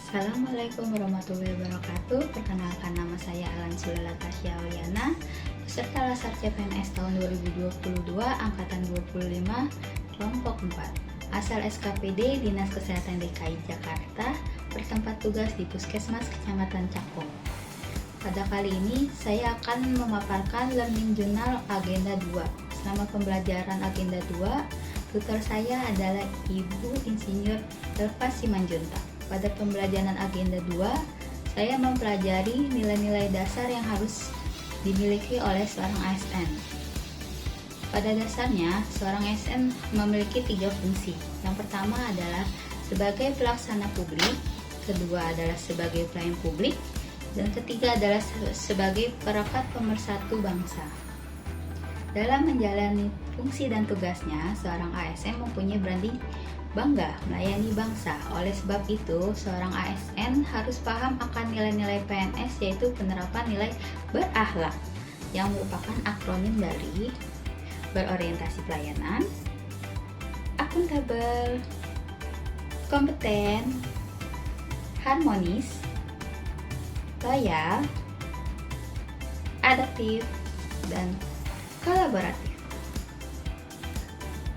Assalamualaikum warahmatullahi wabarakatuh. Perkenalkan, nama saya Alan Sulala Tasya Oliana, peserta Lasar CPNS tahun 2022 angkatan 25 kelompok 4. Asal SKPD Dinas Kesehatan DKI Jakarta, bertempat tugas di Puskesmas Kecamatan Cakung. Pada kali ini saya akan memaparkan Learning Journal Agenda 2. Selama pembelajaran Agenda 2, tutor saya adalah Ibu Insinyur Elva Simanjuntak. Pada pembelajaran Agenda 2, saya mempelajari nilai-nilai dasar yang harus dimiliki oleh seorang ASN. Pada dasarnya, seorang ASN memiliki 3 fungsi. Yang pertama adalah sebagai pelaksana publik, kedua adalah sebagai pelayan publik, dan ketiga adalah sebagai perekat pemersatu bangsa. Dalam menjalani fungsi dan tugasnya, seorang ASN mempunyai branding bangga melayani bangsa. Oleh sebab itu, seorang ASN harus paham akan nilai-nilai PNS, yaitu penerapan nilai berakhlak, yang merupakan akronim dari berorientasi pelayanan, akuntabel, kompeten, harmonis, loyal, adaptif, dan kolaboratif.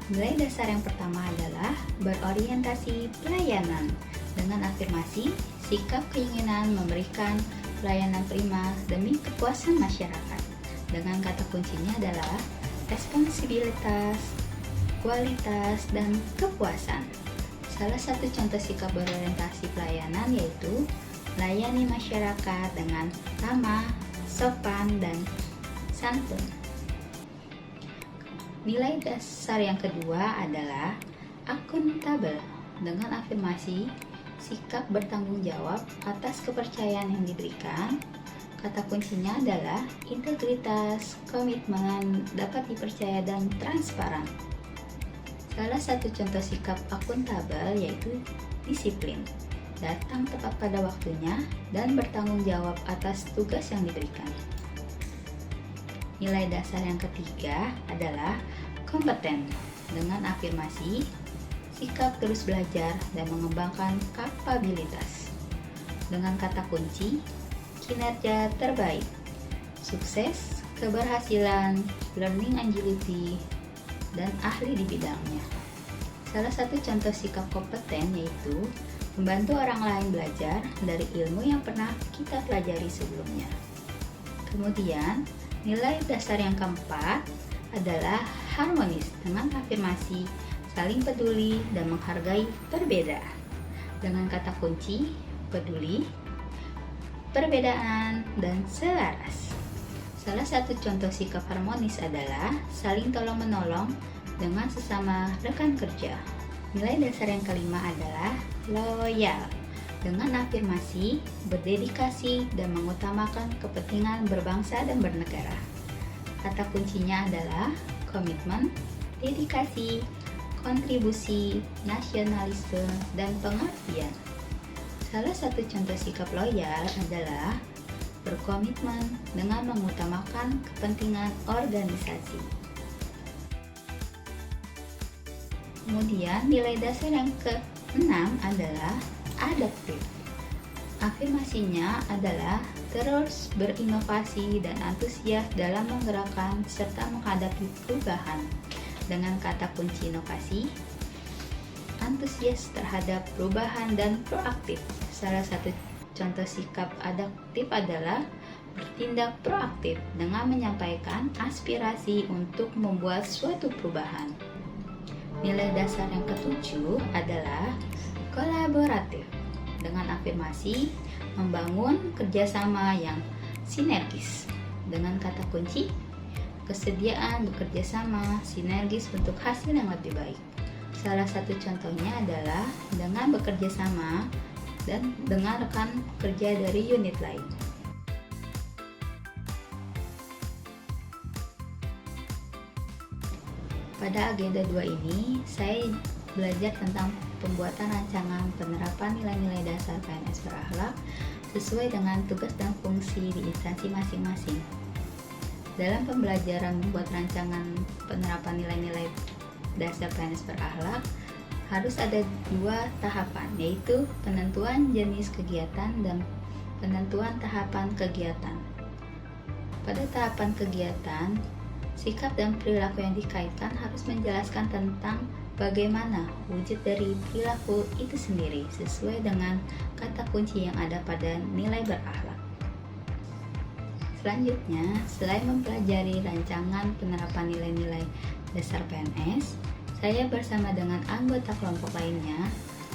Nilai dasar yang pertama adalah berorientasi pelayanan dengan afirmasi, sikap keinginan memberikan pelayanan prima demi kepuasan masyarakat. Dengan kata kuncinya adalah responsibilitas, kualitas, dan kepuasan. Salah satu contoh sikap berorientasi pelayanan yaitu melayani masyarakat dengan ramah, sopan, dan santun. Nilai dasar yang kedua adalah akuntabel dengan afirmasi, sikap bertanggung jawab atas kepercayaan yang diberikan. Kata kuncinya adalah integritas, komitmen, dapat dipercaya, dan transparan. Salah satu contoh sikap akuntabel yaitu disiplin, datang tepat pada waktunya, dan bertanggung jawab atas tugas yang diberikan. Nilai dasar yang ketiga adalah kompeten dengan afirmasi, sikap terus belajar dan mengembangkan kapabilitas. Dengan kata kunci, kinerja terbaik, sukses, keberhasilan, learning agility, dan ahli di bidangnya. Salah satu contoh sikap kompeten yaitu membantu orang lain belajar dari ilmu yang pernah kita pelajari sebelumnya. Kemudian, nilai dasar yang keempat adalah harmonis dengan afirmasi, saling peduli, dan menghargai perbedaan. Dengan kata kunci, peduli, perbedaan, dan selaras. Salah satu contoh sikap harmonis adalah saling tolong-menolong dengan sesama rekan kerja. Nilai dasar yang kelima adalah loyal dengan afirmasi, berdedikasi, dan mengutamakan kepentingan berbangsa dan bernegara. Kata kuncinya adalah komitmen, dedikasi, kontribusi, nasionalisme, dan pengabdian. Salah satu contoh sikap loyal adalah berkomitmen dengan mengutamakan kepentingan organisasi. Kemudian nilai dasar yang keenam adalah adaptif. Afirmasinya adalah terus berinovasi dan antusias dalam menggerakkan serta menghadapi perubahan. Dengan kata kunci inovasi, antusias terhadap perubahan, dan proaktif. Salah satu contoh sikap adaptif adalah bertindak proaktif dengan menyampaikan aspirasi untuk membuat suatu perubahan. Nilai dasar yang ketujuh adalah kolaboratif dengan afirmasi, membangun kerjasama yang sinergis. Dengan kata kunci, kesediaan bekerja sama sinergis untuk hasil yang lebih baik. Salah satu contohnya adalah dengan bekerja sama dan dengan rekan kerja dari unit lain. Pada agenda 2 ini, saya belajar tentang pembuatan rancangan penerapan nilai-nilai dasar PNS berakhlak sesuai dengan tugas dan fungsi di instansi masing-masing. Dalam pembelajaran membuat rancangan penerapan nilai-nilai dasar PNS berakhlak, harus ada 2 tahapan, yaitu penentuan jenis kegiatan dan penentuan tahapan kegiatan. Pada tahapan kegiatan, sikap dan perilaku yang dikaitkan harus menjelaskan tentang bagaimana wujud dari perilaku itu sendiri sesuai dengan kata kunci yang ada pada nilai berakhlak. Selanjutnya, selain mempelajari rancangan penerapan nilai-nilai dasar PNS, saya bersama dengan anggota kelompok lainnya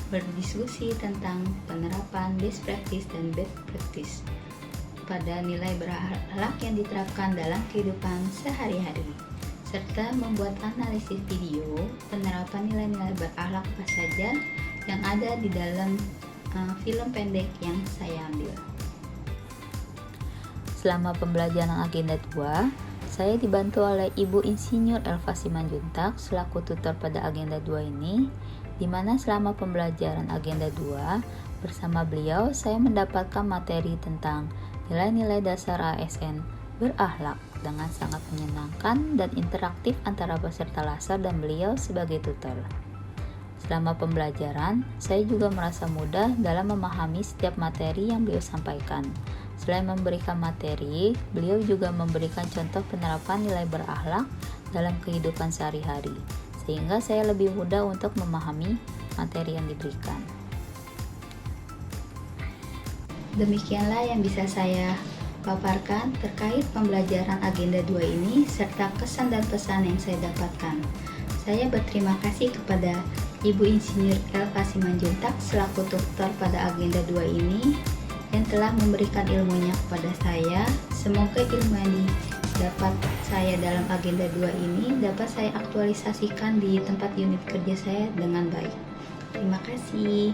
berdiskusi tentang penerapan best practice dan bad practice pada nilai berakhlak yang diterapkan dalam kehidupan sehari-hari, serta membuat analisis video penerapan nilai-nilai berakhlak apa saja yang ada di dalam film pendek yang saya ambil. Selama pembelajaran agenda 2, saya dibantu oleh Ibu Insinyur Elva Simanjuntak selaku tutor pada agenda 2 ini, di mana selama pembelajaran agenda 2 bersama beliau saya mendapatkan materi tentang nilai-nilai dasar ASN berakhlak dengan sangat menyenangkan dan interaktif antara peserta laser dan beliau sebagai tutor. Selama pembelajaran, saya juga merasa mudah dalam memahami setiap materi yang beliau sampaikan. Selain memberikan materi, beliau juga memberikan contoh penerapan nilai berakhlak dalam kehidupan sehari-hari, sehingga saya lebih mudah untuk memahami materi yang diberikan. Demikianlah yang bisa saya paparkan terkait pembelajaran agenda 2 ini serta kesan dan pesan yang saya dapatkan. Saya berterima kasih kepada Ibu Insinyur Elva Simanjuntak selaku tutor pada agenda 2 ini yang telah memberikan ilmunya kepada saya. Semoga ilmu yang didapat saya dalam agenda 2 ini dapat saya aktualisasikan di tempat unit kerja saya dengan baik. Terima kasih.